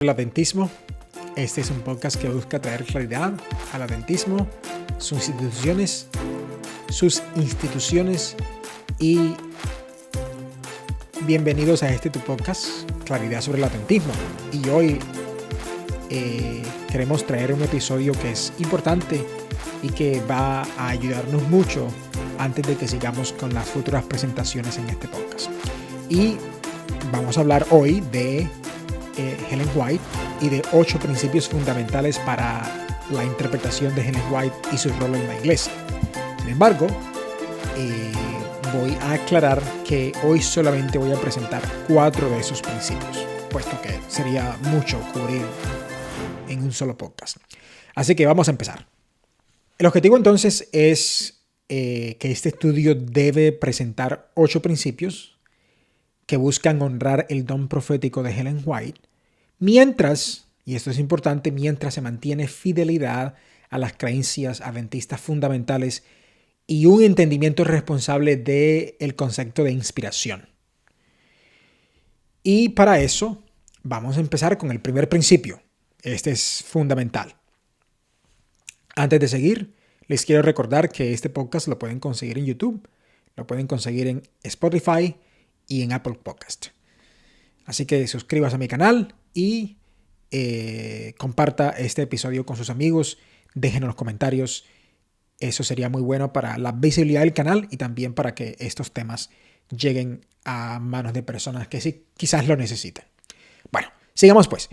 El adventismo. Este es un podcast que busca traer claridad al adventismo, sus instituciones y bienvenidos a este tu podcast, Claridad sobre el Adventismo. Y hoy queremos traer un episodio que es importante y que va a ayudarnos mucho antes de que sigamos con las futuras presentaciones en este podcast. Y vamos a hablar hoy de Ellen White y de 8 principios fundamentales para la interpretación de Ellen White y su rol en la iglesia. Sin embargo, voy a aclarar que hoy solamente voy a presentar 4 de esos principios, puesto que sería mucho cubrir en un solo podcast. Así que vamos a empezar. El objetivo entonces es que este estudio debe presentar 8 principios que buscan honrar el don profético de Ellen White, mientras, y esto es importante, mientras se mantiene fidelidad a las creencias adventistas fundamentales y un entendimiento responsable del concepto de inspiración. Y para eso vamos a empezar con el primer principio. Este es fundamental. Antes de seguir, les quiero recordar que este podcast lo pueden conseguir en YouTube, lo pueden conseguir en Spotify y en Apple Podcast. Así que suscríbase a mi canal y comparta este episodio con sus amigos. Dejen en los comentarios. Eso sería muy bueno para la visibilidad del canal y también para que estos temas lleguen a manos de personas que sí, quizás lo necesiten. Bueno, sigamos pues.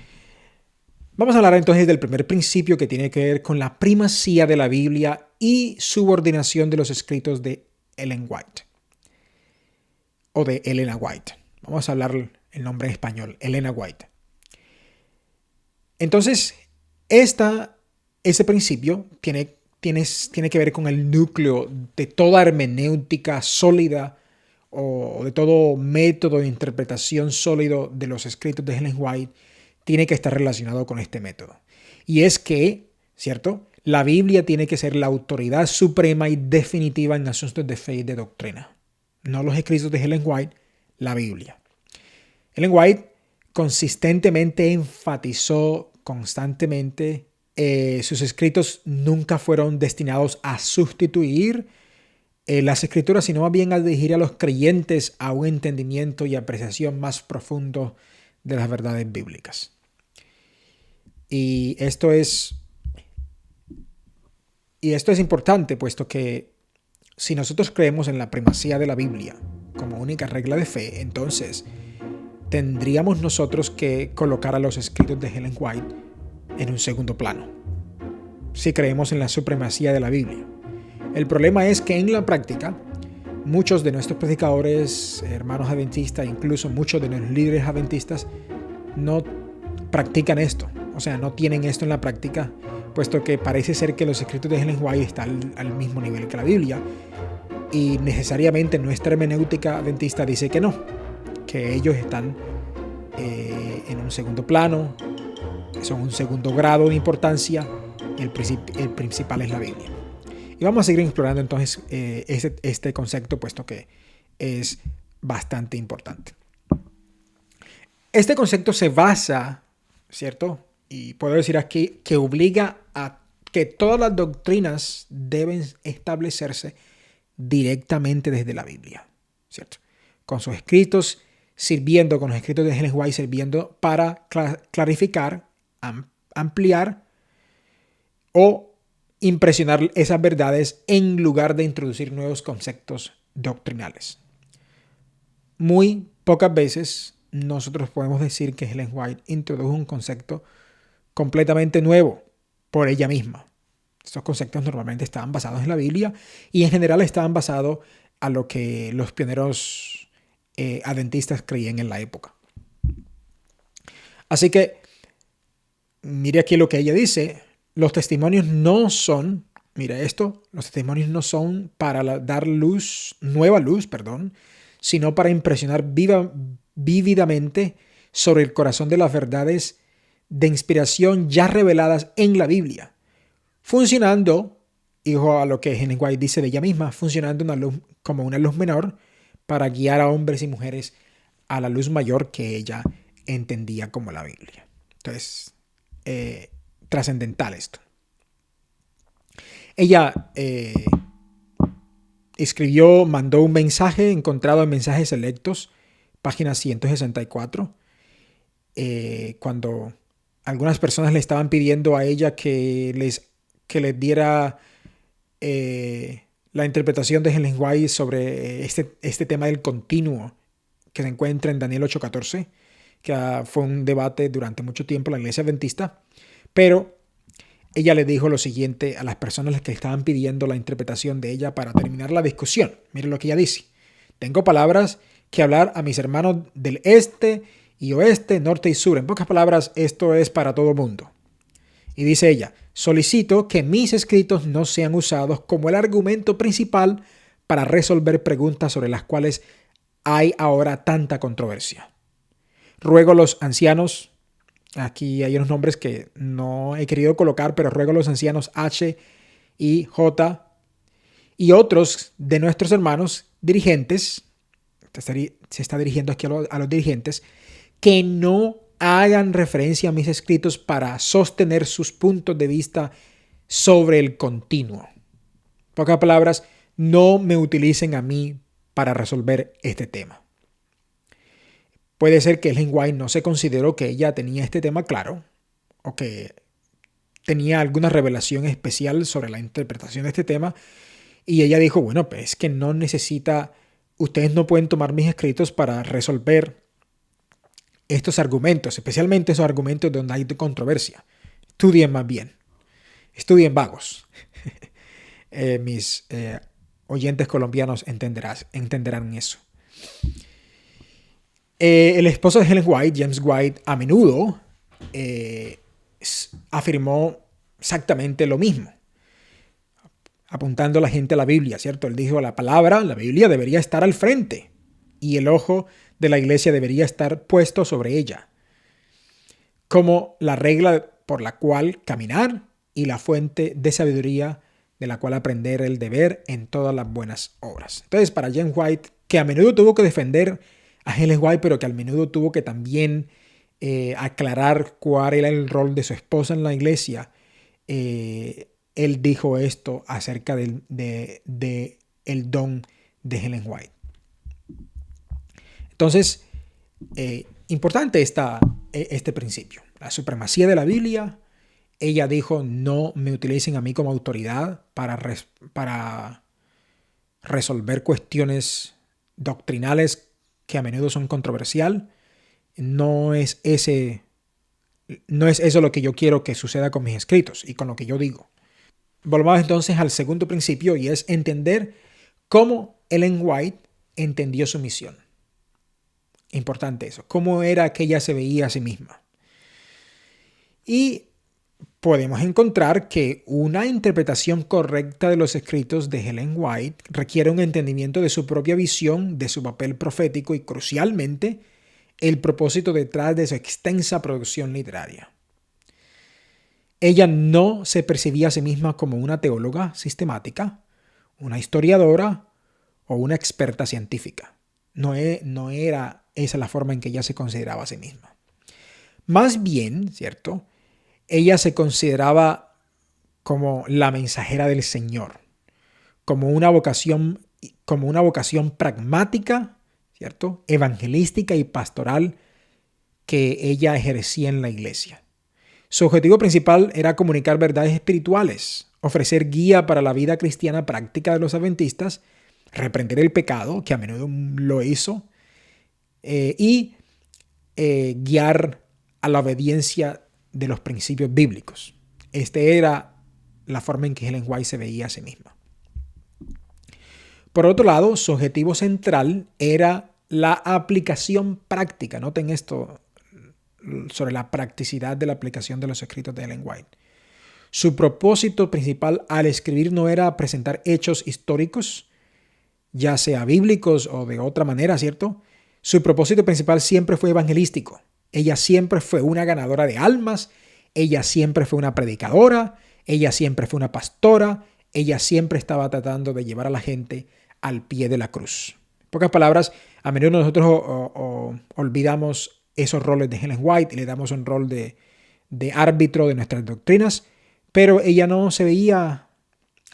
Vamos a hablar entonces del primer principio que tiene que ver con la primacía de la Biblia y subordinación de los escritos de Ellen White. O de Elena White. Vamos a hablar el nombre en español, Elena White. Entonces, ese principio tiene que ver con el núcleo de toda hermenéutica sólida o de todo método de interpretación sólido de los escritos de Ellen White. Tiene que estar relacionado con este método. Y es que, ¿cierto? La Biblia tiene que ser la autoridad suprema y definitiva en asuntos de fe y de doctrina. No los escritos de Ellen White, la Biblia. Ellen White consistentemente enfatizó constantemente sus escritos nunca fueron destinados a sustituir las escrituras, sino más bien a dirigir a los creyentes a un entendimiento y apreciación más profundo de las verdades bíblicas. Y esto es importante, puesto que si nosotros creemos en la primacía de la Biblia como única regla de fe, entonces tendríamos nosotros que colocar a los escritos de Ellen White en un segundo plano, si creemos en la supremacía de la Biblia. El problema es que en la práctica, muchos de nuestros predicadores, hermanos adventistas, incluso muchos de los líderes adventistas, no practican esto. O sea, no tienen esto en la práctica, puesto que parece ser que los escritos de Ellen White están al mismo nivel que la Biblia. Y necesariamente nuestra hermenéutica adventista dice que no, que ellos están en un segundo plano, son un segundo grado de importancia, y el principal es la Biblia. Y vamos a seguir explorando entonces este concepto, puesto que es bastante importante. Este concepto se basa, ¿cierto? Y puedo decir aquí que obliga a que todas las doctrinas deben establecerse directamente desde la Biblia, ¿cierto? Con sus escritos sirviendo, con los escritos de Ellen White sirviendo para clarificar, ampliar o impresionar esas verdades en lugar de introducir nuevos conceptos doctrinales. Muy pocas veces nosotros podemos decir que Ellen White introdujo un concepto completamente nuevo por ella misma. Estos conceptos normalmente estaban basados en la Biblia y en general estaban basados a lo que los pioneros adventistas creían en la época. Así que, mire aquí lo que ella dice. Los testimonios no son, mira esto, los testimonios no son para dar nueva luz, sino para impresionar vívidamente sobre el corazón de las verdades de inspiración ya reveladas en la Biblia, funcionando, hijo a lo que Ellen White dice de ella misma, funcionando como una luz menor para guiar a hombres y mujeres a la luz mayor que ella entendía como la Biblia. Entonces, trascendental esto. Ella mandó un mensaje encontrado en Mensajes Selectos, página 164, cuando algunas personas le estaban pidiendo a ella que les diera la interpretación de Ellen White sobre este tema del continuo que se encuentra en Daniel 8:14, que fue un debate durante mucho tiempo en la iglesia adventista, pero ella le dijo lo siguiente a las personas que estaban pidiendo la interpretación de ella para terminar la discusión. Miren lo que ella dice: tengo palabras que hablar a mis hermanos del este y oeste, norte y sur. En pocas palabras, esto es para todo mundo. Y dice ella: solicito que mis escritos no sean usados como el argumento principal para resolver preguntas sobre las cuales hay ahora tanta controversia. Ruego a los ancianos, aquí hay unos nombres que no he querido colocar, pero ruego a los ancianos H y J y otros de nuestros hermanos dirigentes, se está dirigiendo aquí a los dirigentes, que no hagan referencia a mis escritos para sostener sus puntos de vista sobre el continuo. En pocas palabras, no me utilicen a mí para resolver este tema. Puede ser que Ellen White no se consideró que ella tenía este tema claro o que tenía alguna revelación especial sobre la interpretación de este tema y ella dijo, bueno, pues es que no necesita, ustedes no pueden tomar mis escritos para resolver estos argumentos, especialmente esos argumentos donde hay controversia. Estudien más bien, estudien vagos. Mis oyentes colombianos entenderán eso. El esposo de Ellen White, James White, a menudo afirmó exactamente lo mismo, apuntando a la gente a la Biblia, ¿cierto? Él dijo, la Biblia debería estar al frente y el ojo de la iglesia debería estar puesto sobre ella, como la regla por la cual caminar y la fuente de sabiduría de la cual aprender el deber en todas las buenas obras. Entonces, para James White, que a menudo tuvo que defender a Ellen White, pero que al menudo tuvo que también aclarar cuál era el rol de su esposa en la iglesia, él dijo esto acerca del el don de Ellen White. Entonces, importante este principio, la supremacía de la Biblia. Ella dijo, no me utilicen a mí como autoridad para resolver cuestiones doctrinales que a menudo son controversiales. No es eso lo que yo quiero que suceda con mis escritos y con lo que yo digo. Volvamos entonces al segundo principio, y es entender cómo Ellen White entendió su misión. Importante eso. Cómo era que ella se veía a sí misma. Y podemos encontrar que una interpretación correcta de los escritos de Ellen White requiere un entendimiento de su propia visión, de su papel profético y, crucialmente, el propósito detrás de su extensa producción literaria. Ella no se percibía a sí misma como una teóloga sistemática, una historiadora o una experta científica. No era esa la forma en que ella se consideraba a sí misma. Más bien, ¿cierto?, ella se consideraba como la mensajera del Señor, como una vocación pragmática, ¿cierto?, evangelística y pastoral que ella ejercía en la iglesia. Su objetivo principal era comunicar verdades espirituales, ofrecer guía para la vida cristiana práctica de los adventistas, reprender el pecado, que a menudo lo hizo, y guiar a la obediencia de los principios bíblicos. Esta era la forma en que Ellen White se veía a sí misma. Por otro lado, su objetivo central era la aplicación práctica. Noten esto sobre la practicidad de la aplicación de los escritos de Ellen White. Su propósito principal al escribir no era presentar hechos históricos, ya sea bíblicos o de otra manera, ¿cierto? Su propósito principal siempre fue evangelístico. Ella siempre fue una ganadora de almas, ella siempre fue una predicadora, ella siempre fue una pastora, ella siempre estaba tratando de llevar a la gente al pie de la cruz. En pocas palabras, a menudo nosotros olvidamos esos roles de Ellen White y le damos un rol de de árbitro de nuestras doctrinas, pero ella no se veía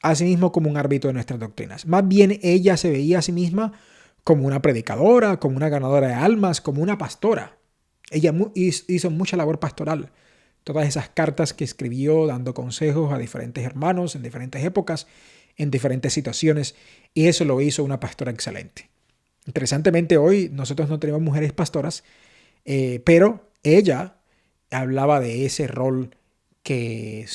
a sí misma como un árbitro de nuestras doctrinas. Más bien ella se veía a sí misma como una predicadora, como una ganadora de almas, como una pastora. Ella hizo mucha labor pastoral. Todas esas cartas que escribió dando consejos a diferentes hermanos en diferentes épocas, en diferentes situaciones, y eso lo hizo una pastora excelente. Interesantemente, hoy nosotros no tenemos mujeres pastoras, pero ella hablaba de ese rol que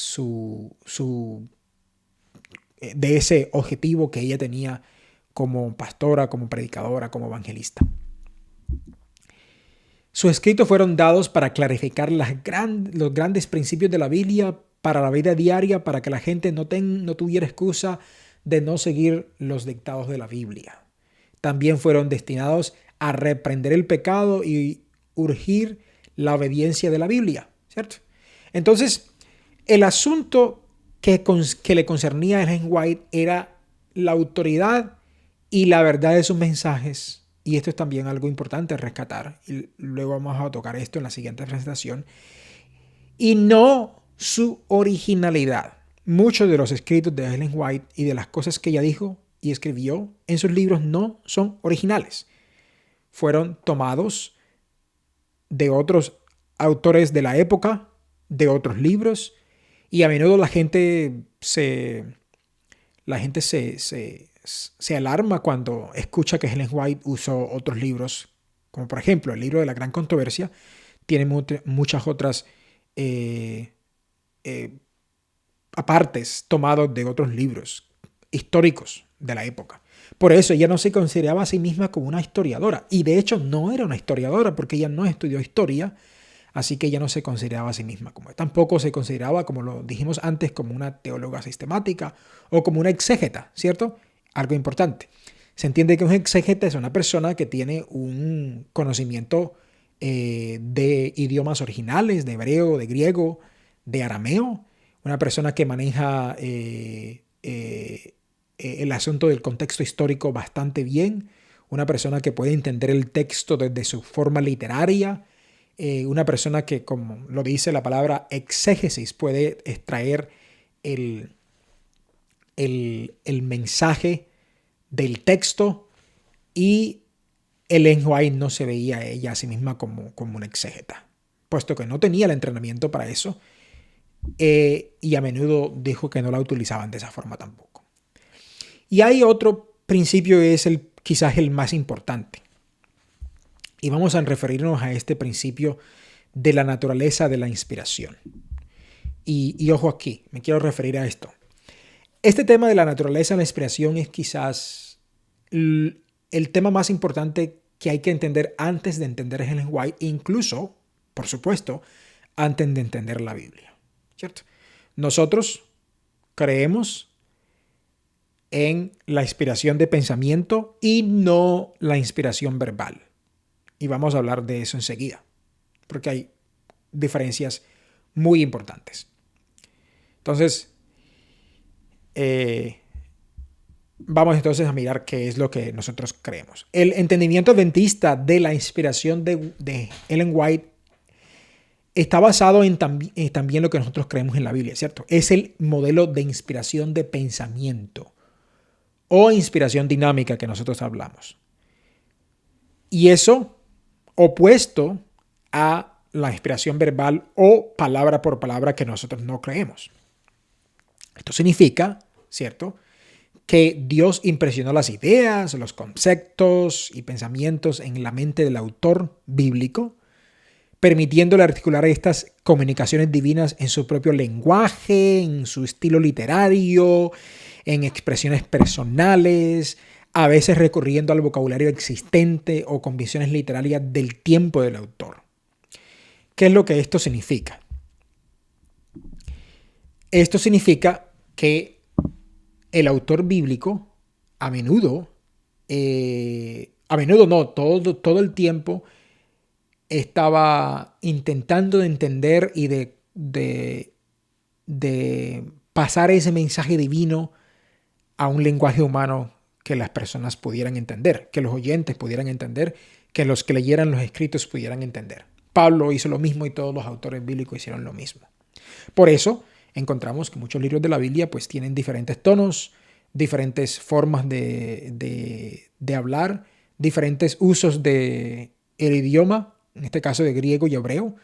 de ese objetivo que ella tenía como pastora, como predicadora, como evangelista. Sus escritos fueron dados para clarificar los grandes principios de la Biblia para la vida diaria, para que la gente no tuviera excusa de no seguir los dictados de la Biblia. También fueron destinados a reprender el pecado y urgir la obediencia de la Biblia, ¿cierto? Entonces, el asunto que le concernía a Ellen White era la autoridad y la verdad de sus mensajes. Y esto es también algo importante a rescatar. Y luego vamos a tocar esto en la siguiente presentación. Y no su originalidad. Muchos de los escritos de Ellen White y de las cosas que ella dijo y escribió en sus libros no son originales. Fueron tomados de otros autores de la época, de otros libros, y a menudo la gente se alarma cuando escucha que Ellen White usó otros libros, como por ejemplo el libro de la Gran Controversia. Tiene muchas otras apartes tomados de otros libros históricos de la época. Por eso ella no se consideraba a sí misma como una historiadora, y de hecho no era una historiadora porque ella no estudió historia, así que ella no se consideraba a sí misma como. Tampoco se consideraba, como lo dijimos antes, como una teóloga sistemática o como una exégeta, ¿cierto? Algo importante. Se entiende que un exégeta es una persona que tiene un conocimiento de idiomas originales, de hebreo, de griego, de arameo, una persona que maneja el asunto del contexto histórico bastante bien, una persona que puede entender el texto desde su forma literaria, una persona que, como lo dice la palabra exégesis, puede extraer el mensaje del texto, y Ellen White no se veía ella a sí misma como una exégeta, puesto que no tenía el entrenamiento para eso, y a menudo dijo que no la utilizaban de esa forma tampoco. Y hay otro principio que es quizás el más importante, y vamos a referirnos a este principio de la naturaleza de la inspiración. Y ojo aquí, me quiero referir a esto. Este tema de la naturaleza de la inspiración es quizás el tema más importante que hay que entender antes de entender a Ellen White, incluso, por supuesto, antes de entender la Biblia, ¿cierto? Nosotros creemos en la inspiración de pensamiento y no la inspiración verbal. Y vamos a hablar de eso enseguida, porque hay diferencias muy importantes. Entonces, vamos entonces a mirar qué es lo que nosotros creemos. El entendimiento adventista de la inspiración de Ellen White está basado en también lo que nosotros creemos en la Biblia, ¿cierto? Es el modelo de inspiración de pensamiento o inspiración dinámica que nosotros hablamos. Y eso opuesto a la inspiración verbal o palabra por palabra que nosotros no creemos. Esto significa, ¿cierto?, que Dios impresionó las ideas, los conceptos y pensamientos en la mente del autor bíblico, permitiéndole articular estas comunicaciones divinas en su propio lenguaje, en su estilo literario, en expresiones personales, a veces recurriendo al vocabulario existente o con visiones literarias del tiempo del autor. ¿Qué es lo que esto significa? Esto significa que el autor bíblico a menudo no, todo el tiempo estaba intentando entender y de pasar ese mensaje divino a un lenguaje humano que las personas pudieran entender, que los oyentes pudieran entender, que los que leyeran los escritos pudieran entender. Pablo hizo lo mismo y todos los autores bíblicos hicieron lo mismo. Por eso encontramos que muchos libros de la Biblia pues tienen diferentes tonos, diferentes formas de hablar, diferentes usos del idioma, en este caso de griego y hebreo.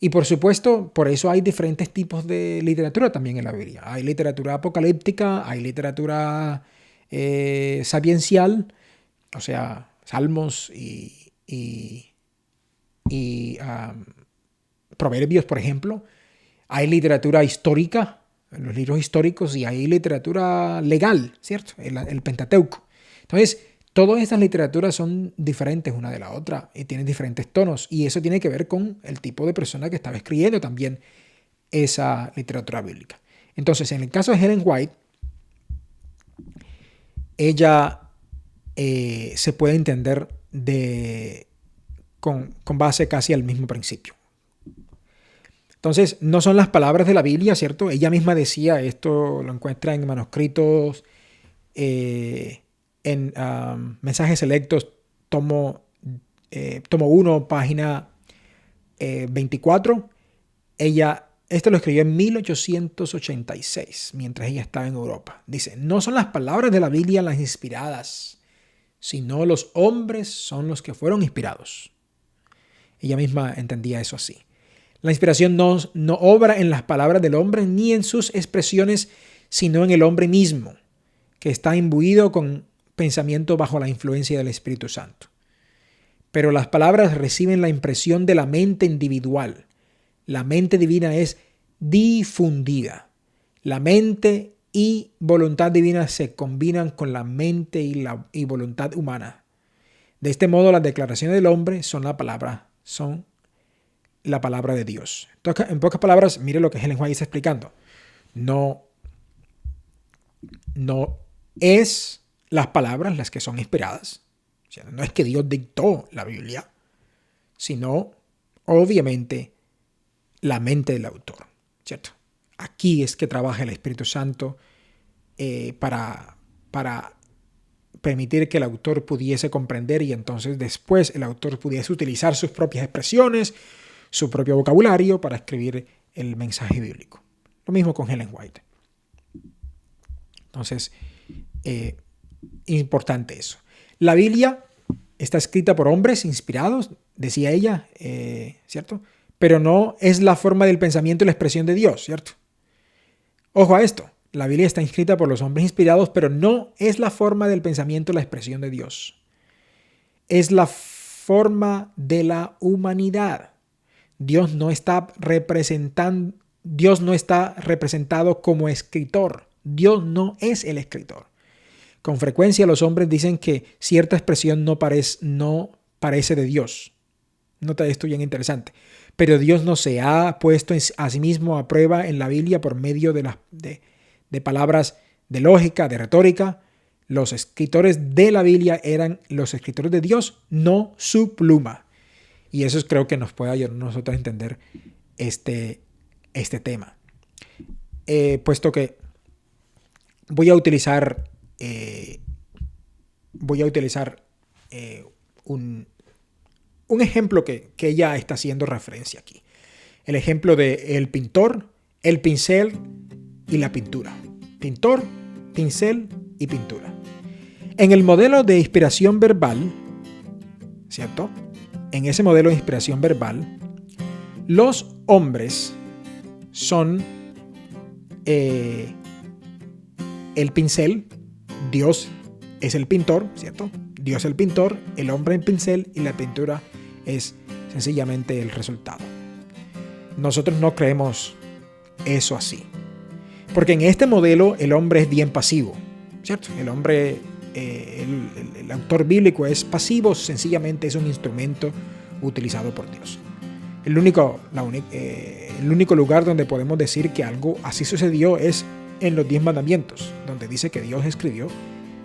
Y por supuesto, por eso hay diferentes tipos de literatura también en la Biblia. Hay literatura apocalíptica, hay literatura sapiencial, o sea, salmos y proverbios, por ejemplo. Hay literatura histórica, los libros históricos, y hay literatura legal, ¿cierto? El Pentateuco. Entonces, todas estas literaturas son diferentes una de la otra y tienen diferentes tonos, y eso tiene que ver con el tipo de persona que estaba escribiendo también esa literatura bíblica. Entonces, en el caso de Ellen White, ella se puede entender con base casi al mismo principio. Entonces, no son las palabras de la Biblia, ¿cierto? Ella misma decía, esto lo encuentra en manuscritos, en Mensajes Selectos, tomo 1, página 24. Esto lo escribió en 1886, mientras ella estaba en Europa. Dice, no son las palabras de la Biblia las inspiradas, sino los hombres son los que fueron inspirados. Ella misma entendía eso así. La inspiración no obra en las palabras del hombre ni en sus expresiones, sino en el hombre mismo, que está imbuido con pensamiento bajo la influencia del Espíritu Santo. Pero las palabras reciben la impresión de la mente individual. La mente divina es difundida. La mente y voluntad divina se combinan con la mente y voluntad humana. De este modo, las declaraciones del hombre son la palabra de Dios. Entonces, en pocas palabras, mire lo que Ellen White está explicando. No es las palabras las que son inspiradas. O sea, no es que Dios dictó la Biblia, sino, obviamente, la mente del autor, ¿cierto? Aquí es que trabaja el Espíritu Santo para permitir que el autor pudiese comprender, y entonces después el autor pudiese utilizar sus propias expresiones, su propio vocabulario para escribir el mensaje bíblico. Lo mismo con Ellen White. Entonces, importante eso. La Biblia está escrita por hombres inspirados, decía ella, ¿cierto? Pero no es la forma del pensamiento y la expresión de Dios, ¿cierto? Ojo a esto. La Biblia está escrita por los hombres inspirados, pero no es la forma del pensamiento y la expresión de Dios. Es la forma de la humanidad. Dios no está representado como escritor. Dios no es el escritor. Con frecuencia los hombres dicen que cierta expresión no parece de Dios. Nota esto bien interesante. Pero Dios no se ha puesto a sí mismo a prueba en la Biblia por medio de palabras de lógica, de retórica. Los escritores de la Biblia eran los escritores de Dios, no su pluma. Y eso creo que nos puede ayudar a nosotros a entender este tema. Puesto que voy a utilizar un ejemplo que ella está haciendo referencia aquí. El ejemplo de el pintor, el pincel y la pintura. Pintor, pincel y pintura. En el modelo de inspiración verbal, ¿cierto? En ese modelo de inspiración verbal, los hombres son el pincel, Dios es el pintor, ¿cierto? Dios es el pintor, el hombre el pincel y la pintura es sencillamente el resultado. Nosotros no creemos eso así. Porque en este modelo el hombre es bien pasivo, ¿cierto? El hombre, el autor bíblico es pasivo, sencillamente es un instrumento utilizado por Dios. El único lugar donde podemos decir que algo así sucedió es en los 10 mandamientos, donde dice que Dios escribió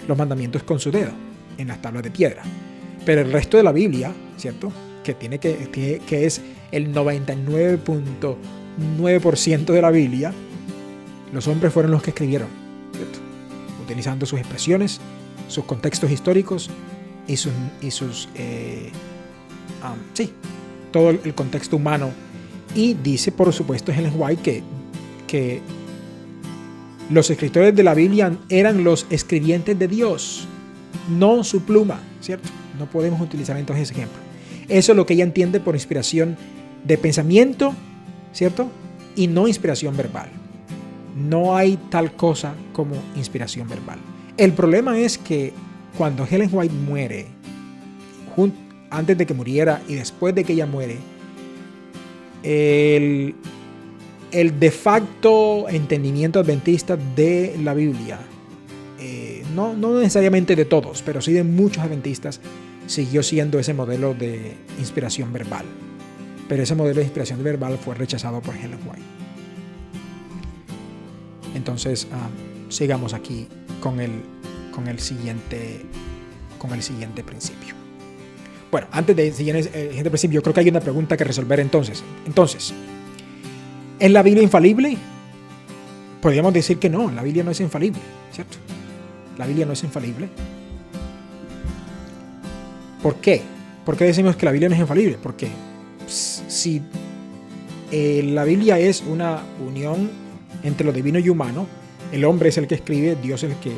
los mandamientos con su dedo en las tablas de piedra. Pero el resto de la Biblia, ¿cierto? Que es el 99.9% de la Biblia, los hombres fueron los que escribieron, ¿cierto? Utilizando sus expresiones, sus contextos históricos y sus todo el contexto humano. Y dice, por supuesto, Ellen White que los escritores de la Biblia eran los escribientes de Dios, no su pluma, ¿cierto? No podemos utilizar entonces ese ejemplo. Eso es lo que ella entiende por inspiración de pensamiento, ¿cierto? Y no inspiración verbal. No hay tal cosa como inspiración verbal. El problema es que cuando Ellen White muere, antes de que muriera y después de que ella muere, el de facto entendimiento adventista de la Biblia, no necesariamente de todos, pero sí de muchos adventistas, siguió siendo ese modelo de inspiración verbal. Pero ese modelo de inspiración verbal fue rechazado por Ellen White. Entonces, sigamos aquí con el siguiente principio. Bueno, antes de seguir el siguiente principio, yo creo que hay una pregunta que resolver entonces. ¿Es la Biblia infalible? Podríamos decir que no, la Biblia no es infalible, ¿cierto? La Biblia no es infalible. ¿Por qué? ¿Por qué decimos que la Biblia no es infalible? Porque si la Biblia es una unión entre lo divino y humano, el hombre es el que escribe, Dios es el que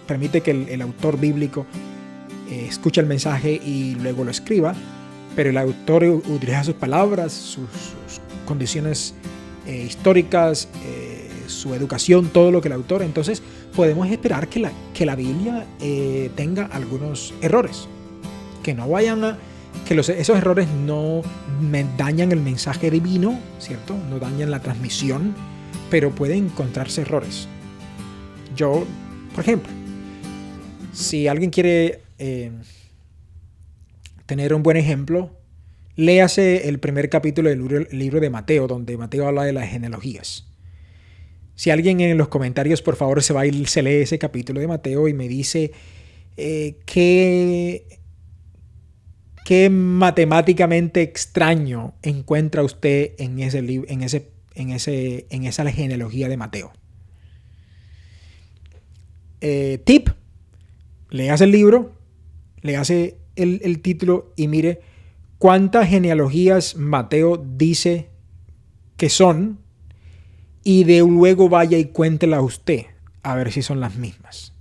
permite que el autor bíblico escuche el mensaje y luego lo escriba, pero el autor utiliza sus palabras, sus condiciones históricas, su educación, todo lo que el autor. Entonces podemos esperar que la Biblia tenga algunos errores, que no vayan esos errores no dañan el mensaje divino, ¿cierto? No dañan la transmisión, pero pueden encontrarse errores. Yo, por ejemplo, si alguien quiere tener un buen ejemplo, léase el primer capítulo del libro de Mateo, donde Mateo habla de las genealogías. Si alguien en los comentarios, por favor, se lee ese capítulo de Mateo y me dice qué matemáticamente extraño encuentra usted en esa genealogía de Mateo. Tip: léase el libro, léase el título y mire cuántas genealogías Mateo dice que son, y de luego vaya y cuéntela a usted a ver si son las mismas.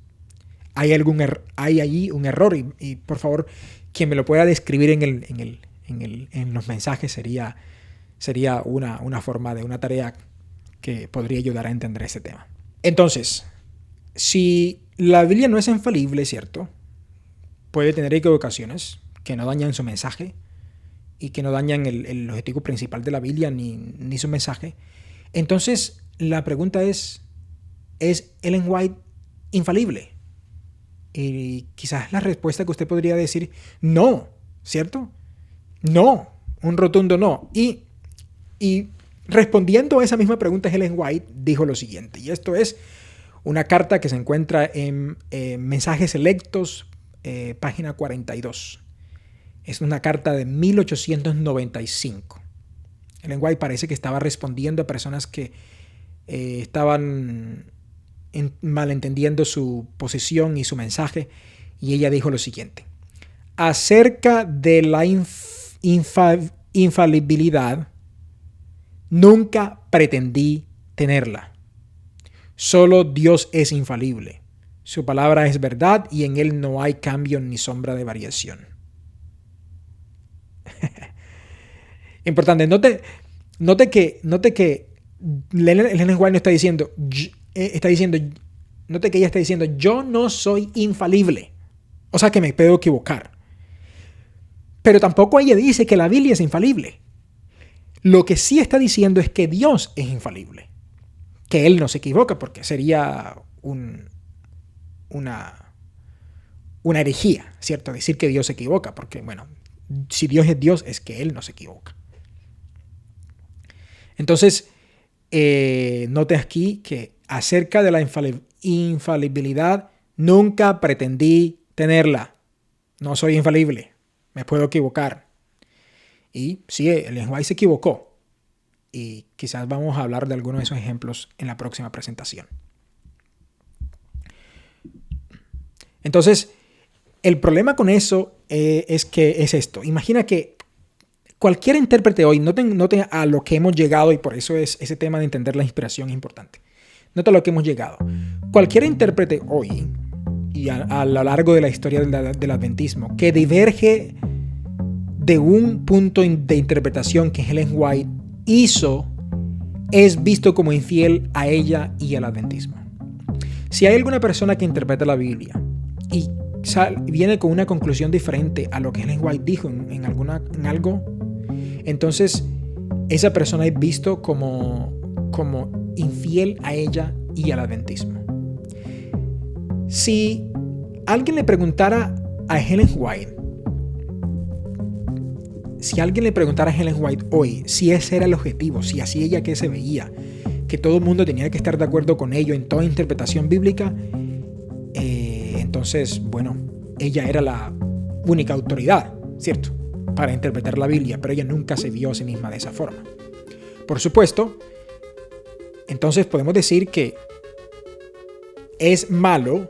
Hay allí un error y por favor, quien me lo pueda describir en los mensajes sería una forma de una tarea que podría ayudar a entender ese tema. Entonces, si la Biblia no es infalible, ¿cierto? Puede tener equivocaciones que no dañan su mensaje y que no dañan el objetivo principal de la Biblia ni su mensaje. Entonces, la pregunta ¿es Ellen White infalible? Y quizás la respuesta que usted podría decir, no, ¿cierto? No, un rotundo no. Y respondiendo a esa misma pregunta, Ellen White dijo lo siguiente, y esto es una carta que se encuentra en Mensajes Selectos, página 42. Es una carta de 1895. Ellen White parece que estaba respondiendo a personas que estaban malentendiendo su posición y su mensaje, y ella dijo lo siguiente: acerca de la infalibilidad, nunca pretendí tenerla. Solo Dios es infalible. Su palabra es verdad y en él no hay cambio ni sombra de variación. Importante, note que Ellen White no está diciendo, note que ella está diciendo, yo no soy infalible. O sea que me puedo equivocar. Pero tampoco ella dice que la Biblia es infalible. Lo que sí está diciendo es que Dios es infalible. Que Él no se equivoca, porque sería una herejía, ¿cierto? Decir que Dios se equivoca, porque, bueno, si Dios, es que Él no se equivoca. Entonces, note aquí que acerca de la infalibilidad, nunca pretendí tenerla. No soy infalible, me puedo equivocar. Y sí, Ellen White se equivocó. Y quizás vamos a hablar de algunos de esos ejemplos en la próxima presentación. Entonces, El problema con eso es que es esto. Imagina que cualquier intérprete hoy, noten a lo que hemos llegado, y por eso es ese tema de entender la inspiración es importante. Nota lo que hemos llegado. Cualquier intérprete hoy, y a lo largo de la historia del adventismo, que diverge de un punto de interpretación que Ellen White hizo, es visto como infiel a ella y al adventismo. Si hay alguna persona que interpreta la Biblia y viene con una conclusión diferente a lo que Ellen White dijo en algo, entonces esa persona es visto como infiel a ella y al adventismo. Si alguien le preguntara a Ellen White hoy si ese era el objetivo, si así ella que se veía, que todo el mundo tenía que estar de acuerdo con ello en toda interpretación bíblica, entonces, bueno, ella era la única autoridad, ¿cierto?, para interpretar la Biblia, pero ella nunca se vio a sí misma de esa forma. Por supuesto, entonces podemos decir que es malo,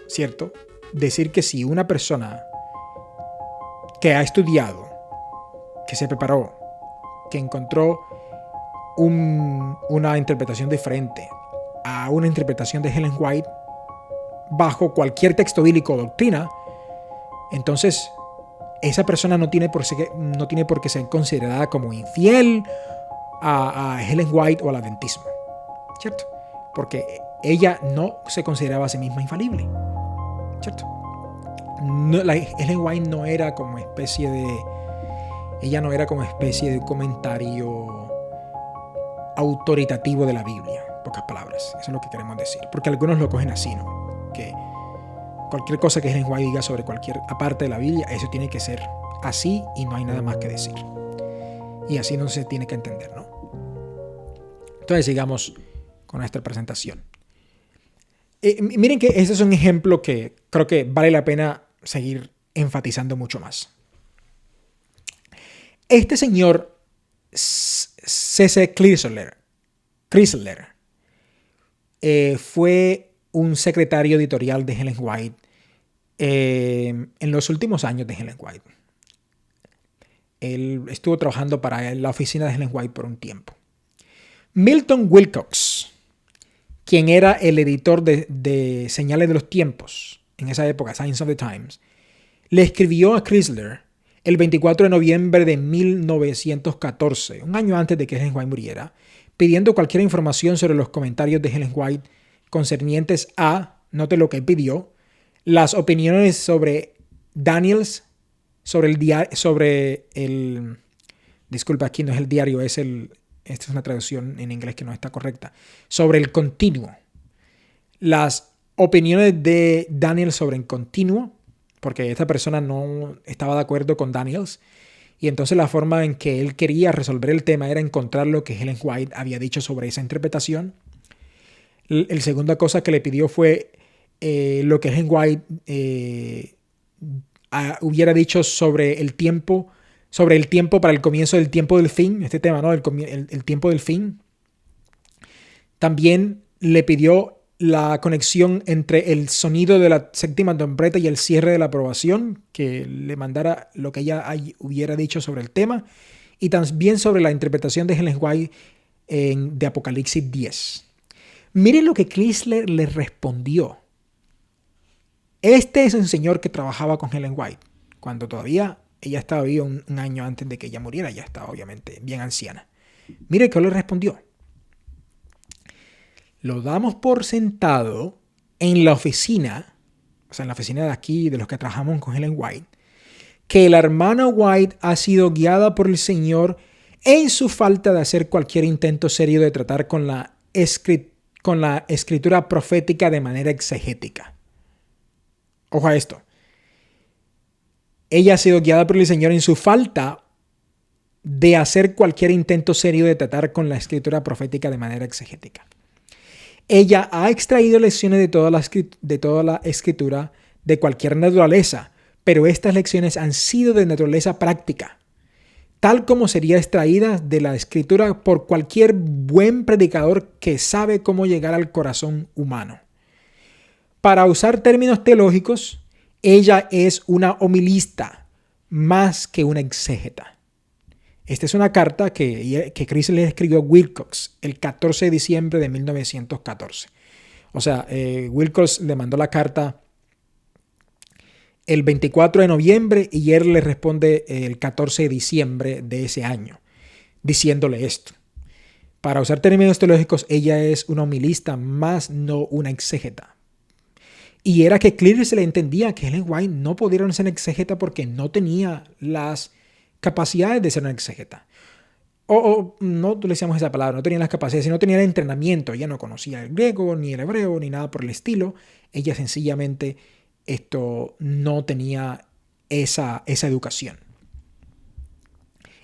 ¿cierto?, decir que si una persona que ha estudiado, que se preparó, que encontró una interpretación diferente a una interpretación de Ellen White bajo cualquier texto bíblico o doctrina, entonces esa persona no tiene por qué ser considerada como infiel a Ellen White o al adventismo, ¿cierto? Porque ella no se consideraba a sí misma infalible, ¿cierto? Ellen White no era como especie de comentario autoritativo de la Biblia, en pocas palabras. Eso es lo que queremos decir. Porque algunos lo cogen así, ¿no? Que cualquier cosa que Ellen White diga sobre cualquier parte de la Biblia, eso tiene que ser así y no hay nada más que decir. Y así no se tiene que entender, ¿no? Entonces sigamos con nuestra presentación. Miren que ese es un ejemplo que creo que vale la pena seguir enfatizando mucho más. Este señor C.C. Chrysler fue un secretario editorial de Ellen White en los últimos años de Ellen White. Él estuvo trabajando para la oficina de Ellen White por un tiempo. Milton Wilcox, quien era el editor de Señales de los Tiempos, en esa época, Signs of the Times, le escribió a Chrysler el 24 de noviembre de 1914, un año antes de que Ellen White muriera, pidiendo cualquier información sobre los comentarios de Ellen White concernientes a, note lo que él pidió, las opiniones sobre Daniels, disculpa, aquí no es el diario, esta es una traducción en inglés que no está correcta, sobre el continuo. Las opiniones de Daniels sobre el continuo, porque esta persona no estaba de acuerdo con Daniels, y entonces la forma en que él quería resolver el tema era encontrar lo que Ellen White había dicho sobre esa interpretación. La segunda cosa que le pidió fue lo que Ellen White hubiera dicho sobre el tiempo para el comienzo del tiempo del fin, este tema, ¿no? El tiempo del fin. También le pidió la conexión entre el sonido de la séptima trompeta y el cierre de la aprobación, que le mandara lo que ella hubiera dicho sobre el tema, y también sobre la interpretación de Ellen White de Apocalipsis 10. Miren lo que Chrysler le respondió. Este es un señor que trabajaba con Ellen White, cuando todavía ella estaba viva un año antes de que ella muriera, ya estaba obviamente bien anciana. Mire qué le respondió. Lo damos por sentado en la oficina, o sea, en la oficina de aquí, de los que trabajamos con Ellen White, que la hermana White ha sido guiada por el Señor en su falta de hacer cualquier intento serio de tratar con la escritura profética de manera exegética. Ojo a esto. Ella ha sido guiada por el Señor en su falta de hacer cualquier intento serio de tratar con la escritura profética de manera exegética. Ella ha extraído lecciones de toda la escritura de cualquier naturaleza, pero estas lecciones han sido de naturaleza práctica, tal como sería extraída de la escritura por cualquier buen predicador que sabe cómo llegar al corazón humano. Para usar términos teológicos, Ella es una homilista más que una exégeta. Esta es una carta que Chris le escribió a Wilcox el 14 de diciembre de 1914. O sea, Wilcox le mandó la carta el 24 de noviembre y él le responde el 14 de diciembre de ese año, diciéndole esto. Para usar términos teológicos, ella es una homilista más no una exégeta. Y era que Cleary se le entendía que Ellen White no podía ser exégeta porque no tenía las capacidades de ser una exégeta. O no decíamos esa palabra, no tenía las capacidades, sino tenía el entrenamiento. Ella no conocía el griego, ni el hebreo, ni nada por el estilo. Ella sencillamente no tenía esa educación.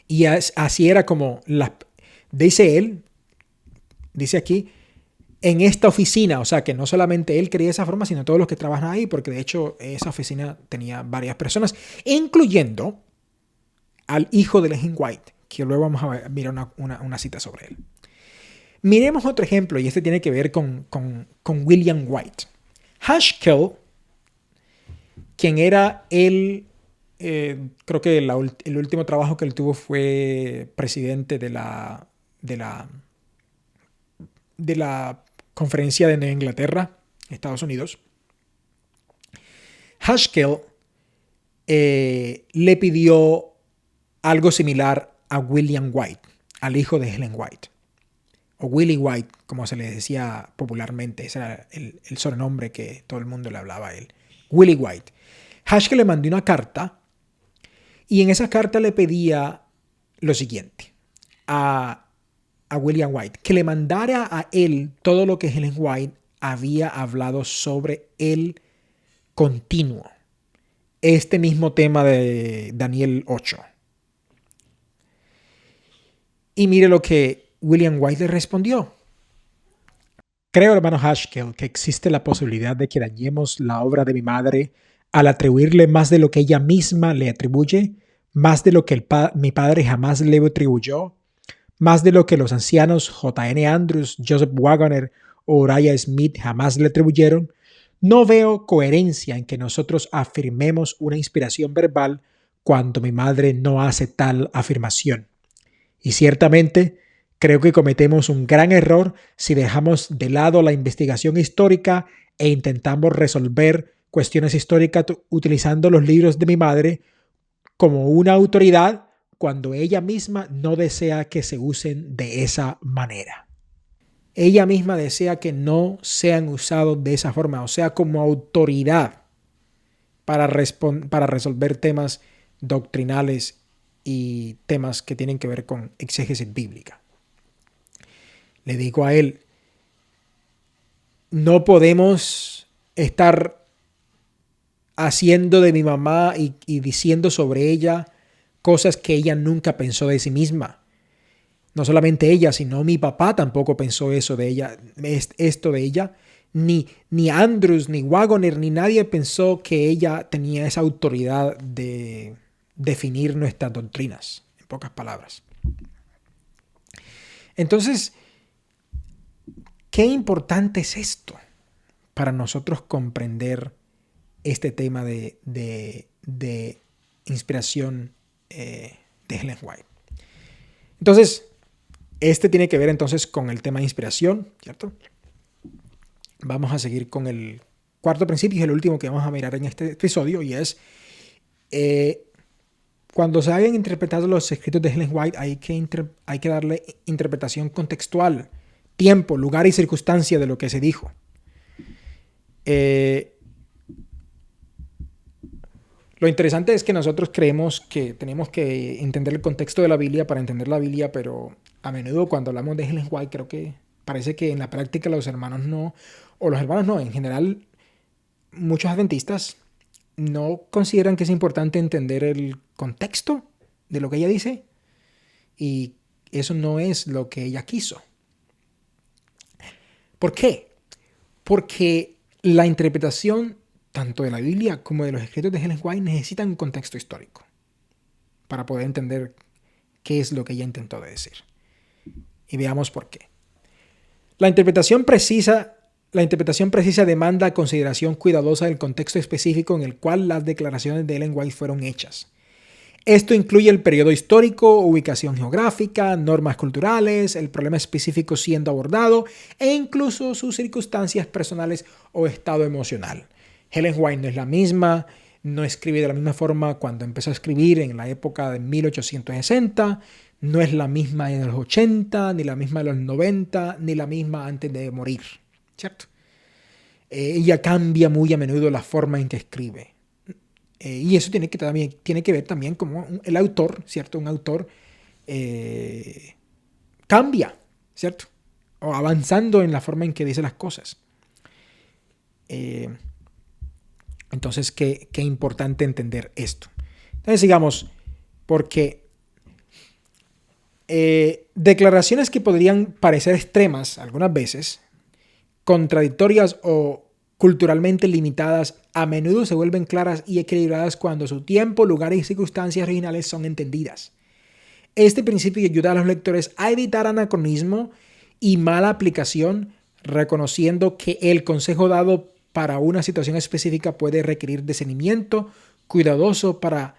Y así era como, dice él, dice aquí, en esta oficina, o sea que no solamente él creía de esa forma, sino todos los que trabajan ahí, porque de hecho esa oficina tenía varias personas, incluyendo al hijo de Ellen White, que luego vamos a mirar una cita sobre él. Miremos otro ejemplo, y este tiene que ver con William White. Haskell, quien era creo que el último trabajo que él tuvo fue presidente de la conferencia de Nueva Inglaterra, Estados Unidos. Haskell le pidió algo similar a William White, al hijo de Ellen White, o Willie White, como se le decía popularmente. Ese era el sobrenombre que todo el mundo le hablaba a él, Willie White. Haskell le mandó una carta y en esa carta le pedía lo siguiente a William White, que le mandara a él todo lo que Ellen White había hablado sobre el continuo. Este mismo tema de Daniel 8. Y mire lo que William White le respondió. Creo, hermano Haskell, que existe la posibilidad de que dañemos la obra de mi madre al atribuirle más de lo que ella misma le atribuye, más de lo que mi padre jamás le atribuyó, más de lo que los ancianos J.N. Andrews, Joseph Waggoner o Uriah Smith jamás le atribuyeron. No veo coherencia en que nosotros afirmemos una inspiración verbal cuando mi madre no hace tal afirmación. Y ciertamente creo que cometemos un gran error si dejamos de lado la investigación histórica e intentamos resolver cuestiones históricas utilizando los libros de mi madre como una autoridad cuando ella misma no desea que se usen de esa manera. Ella misma desea que no sean usados de esa forma, o sea, como autoridad para resolver temas doctrinales y temas que tienen que ver con exégesis bíblica. Le digo a él, no podemos estar haciendo de mi mamá y diciendo sobre ella cosas que ella nunca pensó de sí misma. No solamente ella, sino mi papá tampoco pensó eso de ella, esto de ella. Ni Andrews, ni Waggoner, ni nadie pensó que ella tenía esa autoridad de definir nuestras doctrinas, en pocas palabras. Entonces, qué importante es esto para nosotros comprender este tema de inspiración de Ellen White. Entonces, este tiene que ver entonces con el tema de inspiración, ¿cierto? Vamos a seguir con el cuarto principio y el último que vamos a mirar en este episodio, y es cuando se hayan interpretado los escritos de Ellen White hay que darle interpretación contextual, tiempo, lugar y circunstancia de lo que se dijo. Lo interesante es que nosotros creemos que tenemos que entender el contexto de la Biblia para entender la Biblia, pero a menudo cuando hablamos de Ellen White creo que parece que en la práctica los hermanos no, o los hermanos no, en general muchos adventistas no consideran que es importante entender el contexto de lo que ella dice, y eso no es lo que ella quiso. ¿Por qué? Porque la interpretación tanto de la Biblia como de los escritos de Ellen White necesitan un contexto histórico para poder entender qué es lo que ella intentó decir. Y veamos por qué. La interpretación precisa La interpretación precisa demanda consideración cuidadosa del contexto específico en el cual las declaraciones de Ellen White fueron hechas. Esto incluye el periodo histórico, ubicación geográfica, normas culturales, el problema específico siendo abordado e incluso sus circunstancias personales o estado emocional. Ellen White no es la misma, no escribe de la misma forma cuando empezó a escribir en la época de 1860, no es la misma en los 80, ni la misma en los 90, ni la misma antes de morir, ¿cierto? Ella cambia muy a menudo la forma en que escribe. Y eso tiene que ver también como el autor, ¿cierto? Un autor cambia, ¿cierto? O avanzando en la forma en que dice las cosas. Entonces, qué importante entender esto. Entonces, sigamos, porque declaraciones que podrían parecer extremas algunas veces, contradictorias o culturalmente limitadas, a menudo se vuelven claras y equilibradas cuando su tiempo, lugar y circunstancias originales son entendidas. Este principio ayuda a los lectores a evitar anacronismo y mala aplicación, reconociendo que el consejo dado para una situación específica puede requerir discernimiento cuidadoso para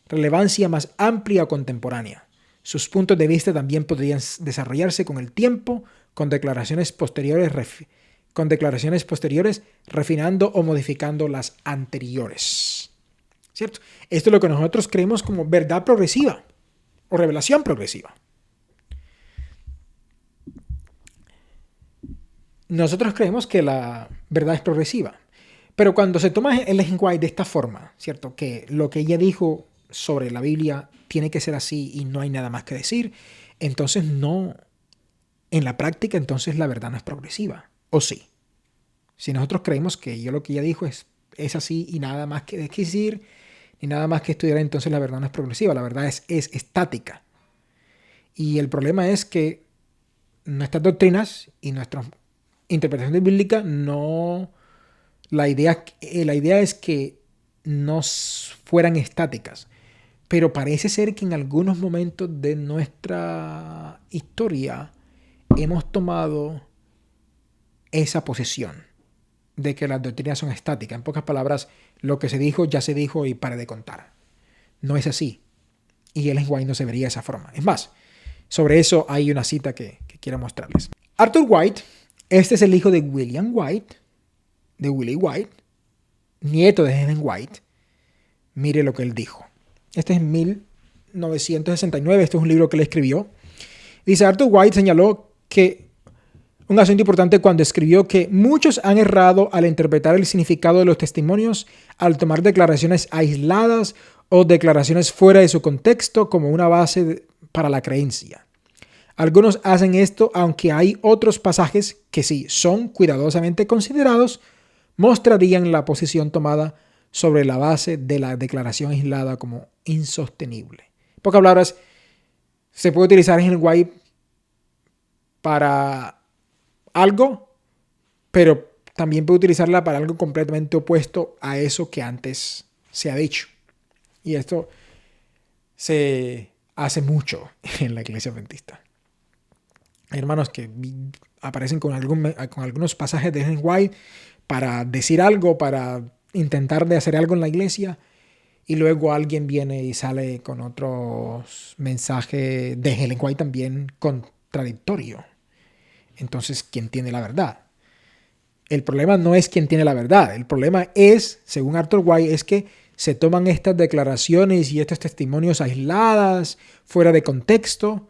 relevancia más amplia o contemporánea. Sus puntos de vista también podrían desarrollarse con el tiempo, con declaraciones posteriores refinando o modificando las anteriores. ¿Cierto? Esto es lo que nosotros creemos como verdad progresiva o revelación progresiva. Nosotros creemos que la verdad es progresiva. Pero cuando se toma el Ellen White de esta forma, ¿cierto? Que lo que ella dijo sobre la Biblia tiene que ser así y no hay nada más que decir, entonces no, en la práctica entonces la verdad no es progresiva. ¿O sí? Si nosotros creemos que lo que ella dijo es así y nada más que decir, ni nada más que estudiar, entonces la verdad no es progresiva, la verdad es estática. Y el problema es que nuestras doctrinas y nuestra interpretación bíblica no... La idea es que no fueran estáticas, pero parece ser que en algunos momentos de nuestra historia hemos tomado esa posición de que las doctrinas son estáticas. En pocas palabras, lo que se dijo ya se dijo y pare de contar. No es así. Y Ellen White no se vería de esa forma. Es más, sobre eso hay una cita que quiero mostrarles. Arthur White, este es el hijo de William White, de Willie White, nieto de Ellen White. Mire lo que él dijo. Este es en 1969, este es un libro que él escribió. Dice, Arthur White señaló que un asunto importante cuando escribió que muchos han errado al interpretar el significado de los testimonios al tomar declaraciones aisladas o declaraciones fuera de su contexto como una base para la creencia. Algunos hacen esto aunque hay otros pasajes que si son cuidadosamente considerados mostrarían la posición tomada sobre la base de la declaración aislada como insostenible. En pocas palabras, se puede utilizar Ellen White para algo, pero también puede utilizarla para algo completamente opuesto a eso que antes se ha dicho. Y esto se hace mucho en la Iglesia Adventista. Hay hermanos que aparecen con algunos pasajes de Ellen White para decir algo, para intentar de hacer algo en la iglesia, y luego alguien viene y sale con otros mensajes de Ellen White también contradictorio. Entonces, ¿quién tiene la verdad? El problema no es quién tiene la verdad. El problema es, según Arthur White, es que se toman estas declaraciones y estos testimonios aisladas, fuera de contexto,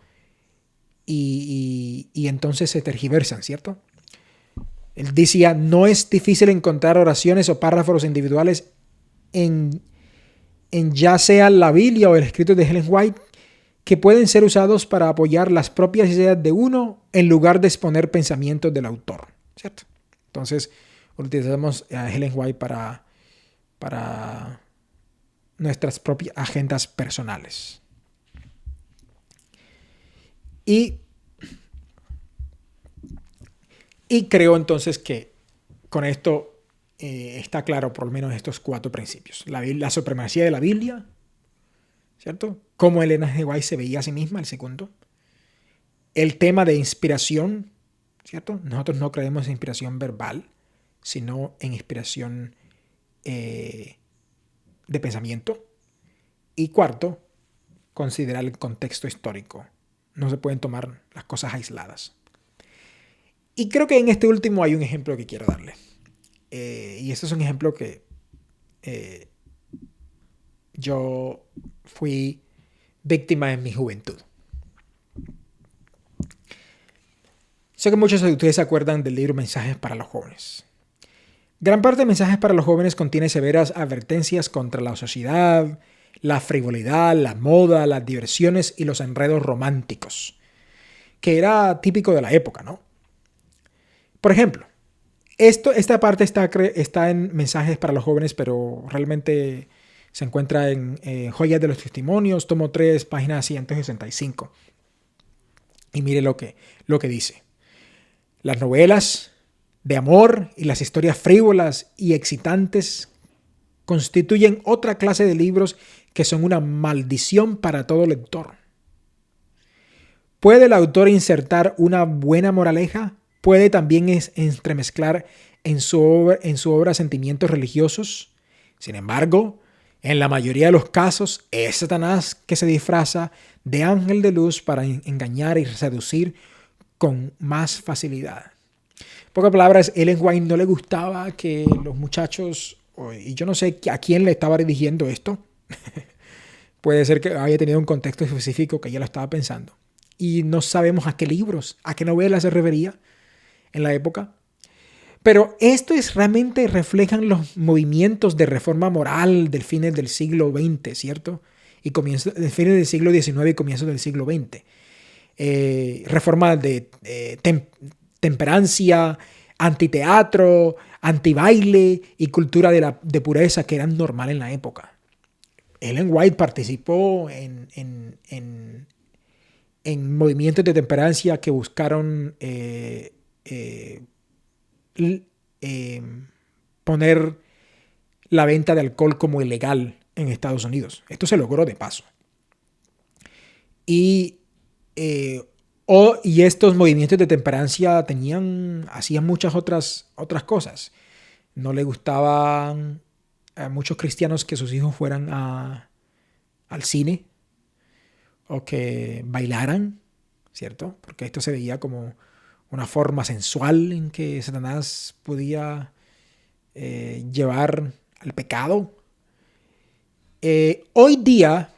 y entonces se tergiversan, ¿cierto? Él decía, no es difícil encontrar oraciones o párrafos individuales en ya sea la Biblia o el escrito de Ellen White que pueden ser usados para apoyar las propias ideas de uno en lugar de exponer pensamientos del autor, ¿cierto? Entonces, utilizamos a Ellen White para nuestras propias agendas personales. Y creo entonces que con esto está claro por lo menos estos 4 principios. La supremacía de la Biblia, ¿cierto? Cómo Ellen White se veía a sí misma, el segundo. El tema de inspiración, ¿cierto? Nosotros no creemos en inspiración verbal. sino en inspiración de pensamiento. Y cuarto, considerar el contexto histórico. No se pueden tomar las cosas aisladas. Y creo que en este último hay un ejemplo que quiero darle. Y este es un ejemplo que yo fui víctima en mi juventud. Sé que muchos de ustedes se acuerdan del libro Mensajes para los Jóvenes. Gran parte de Mensajes para los Jóvenes contiene severas advertencias contra la sociedad, la frivolidad, la moda, las diversiones y los enredos románticos, que era típico de la época, ¿no? Por ejemplo, esta parte está en Mensajes para los Jóvenes, pero realmente se encuentra en Joyas de los Testimonios, tomo 3, página 165. Y mire lo que dice. Las novelas de amor y las historias frívolas y excitantes constituyen otra clase de libros que son una maldición para todo lector. ¿Puede el autor insertar una buena moraleja? ¿Puede también entremezclar en su obra sentimientos religiosos? Sin embargo, en la mayoría de los casos es Satanás que se disfraza de ángel de luz para engañar y seducir con más facilidad. En pocas palabras, Ellen White no le gustaba que los muchachos, y yo no sé a quién le estaba dirigiendo esto, puede ser que haya tenido un contexto específico que ella lo estaba pensando, y no sabemos a qué libros, a qué novelas se refería en la época. Pero esto realmente reflejan los movimientos de reforma moral del fines del siglo XX, ¿cierto? Y del fines del siglo XIX y comienzos del siglo XX. Reforma de temperancia, antiteatro, antibaile y cultura de pureza que eran normal en la época. Ellen White participó en movimientos de temperancia que buscaron poner la venta de alcohol como ilegal en Estados Unidos. Esto se logró de paso. Y estos movimientos de temperancia hacían muchas otras cosas. No le gustaban a muchos cristianos que sus hijos fueran al cine o que bailaran, ¿cierto? Porque esto se veía como una forma sensual en que Satanás podía llevar al pecado. Hoy día,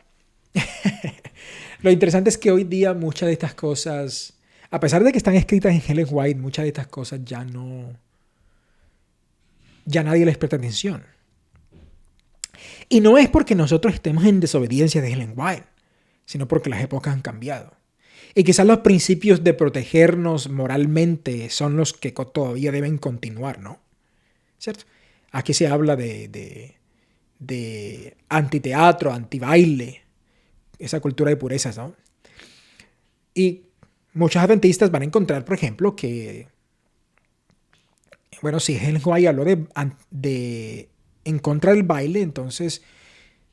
lo interesante es que hoy día muchas de estas cosas, a pesar de que están escritas en Ellen White, muchas de estas cosas ya nadie les presta atención. Y no es porque nosotros estemos en desobediencia de Ellen White, sino porque las épocas han cambiado. Y quizás los principios de protegernos moralmente son los que todavía deben continuar, ¿no? ¿Cierto? Aquí se habla de antiteatro, antibaile, esa cultura de purezas, ¿no? Y muchos adventistas van a encontrar, por ejemplo, que, bueno, si Ellen White habló de en contra del baile, entonces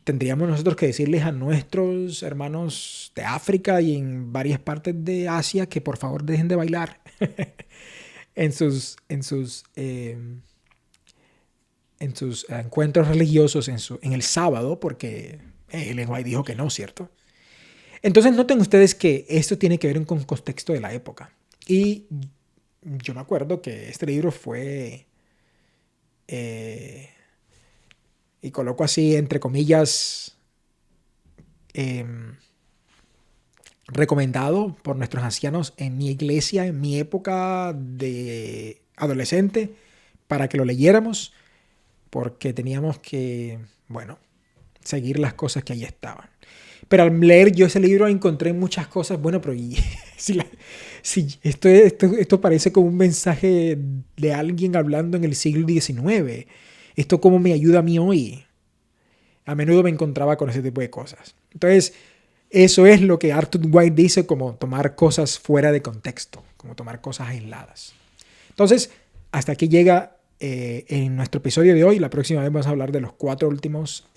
tendríamos nosotros que decirles a nuestros hermanos de África y en varias partes de Asia que por favor dejen de bailar en sus encuentros religiosos en el sábado, porque Ellen White dijo que no, ¿cierto? Entonces noten ustedes que esto tiene que ver con el contexto de la época. Y yo me acuerdo que este libro fue, y coloco así entre comillas, recomendado por nuestros ancianos en mi iglesia, en mi época de adolescente, para que lo leyéramos, porque teníamos que, bueno, seguir las cosas que ahí estaban. Pero al leer yo ese libro encontré muchas cosas, bueno, pero si esto parece como un mensaje de alguien hablando en el siglo XIX. ¿Esto cómo me ayuda a mí hoy? A menudo me encontraba con ese tipo de cosas. Entonces, eso es lo que Arthur White dice como tomar cosas fuera de contexto, como tomar cosas aisladas. Entonces, hasta aquí llega en nuestro episodio de hoy. La próxima vez vamos a hablar de los cuatro últimos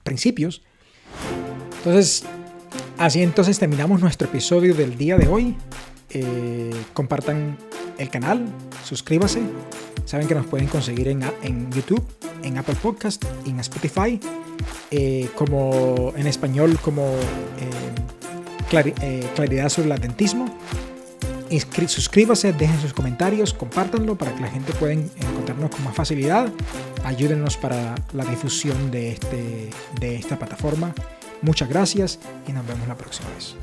principios. Entonces, así entonces terminamos nuestro episodio del día de hoy. Compartan el canal, suscríbase. Saben que nos pueden conseguir en YouTube, en Apple Podcast y en Spotify, como en español como Claridad sobre el Adventismo. Suscríbase, dejen sus comentarios, compártanlo para que la gente pueda encontrarnos con más facilidad. Ayúdennos para la difusión de esta plataforma. Muchas gracias y nos vemos la próxima vez.